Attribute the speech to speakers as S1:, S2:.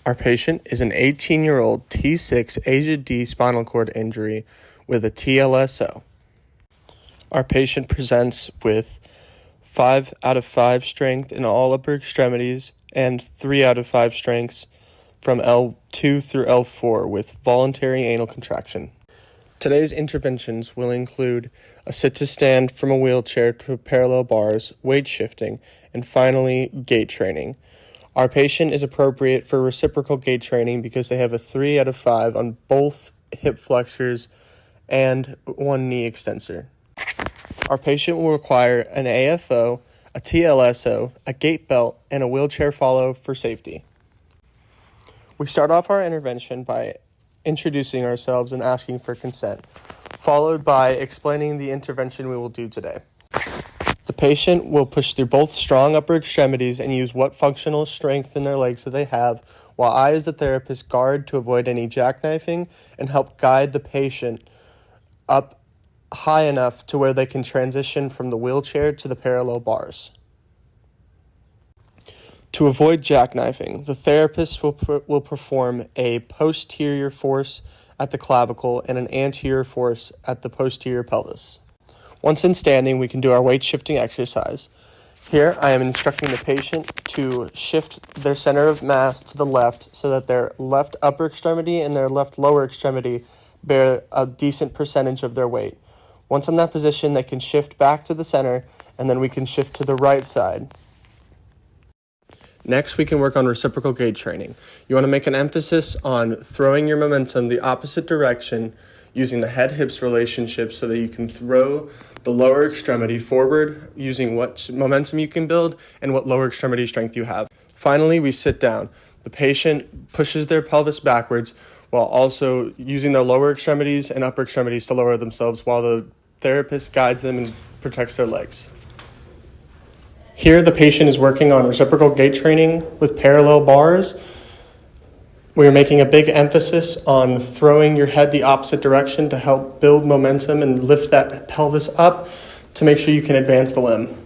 S1: Our patient is an 18-year-old T6 AGD spinal cord injury with a TLSO. Our patient presents with 5 out of 5 strength in all upper extremities and 3 out of 5 strengths from L2 through L4 with voluntary anal contraction. Today's interventions will include a sit-to-stand from a wheelchair to parallel bars, weight shifting, and finally, gait training. Our patient is appropriate for reciprocal gait training because they have a 3 out of 5 on both hip flexors and one knee extensor. Our patient will require an AFO, a TLSO, a gait belt, and a wheelchair follow for safety. We start off our intervention by introducing ourselves and asking for consent, followed by explaining the intervention we will do today. The patient will push through both strong upper extremities and use what functional strength in their legs that they have, while I, as the therapist, guard to avoid any jackknifing and help guide the patient up high enough to where they can transition from the wheelchair to the parallel bars. To avoid jackknifing, the therapist will perform a posterior force at the clavicle and an anterior force at the posterior pelvis. Once in standing, we can do our weight shifting exercise. Here, I am instructing the patient to shift their center of mass to the left so that their left upper extremity and their left lower extremity bear a decent percentage of their weight. Once in that position, they can shift back to the center, and then we can shift to the right side. Next, we can work on reciprocal gait training. You want to make an emphasis on throwing your momentum the opposite direction using the head-hips relationship so that you can throw the lower extremity forward using what momentum you can build and what lower extremity strength you have. Finally, we sit down. The patient pushes their pelvis backwards while also using their lower extremities and upper extremities to lower themselves while the therapist guides them and protects their legs. Here, the patient is working on reciprocal gait training with parallel bars. We are making a big emphasis on throwing your head the opposite direction to help build momentum and lift that pelvis up to make sure you can advance the limb.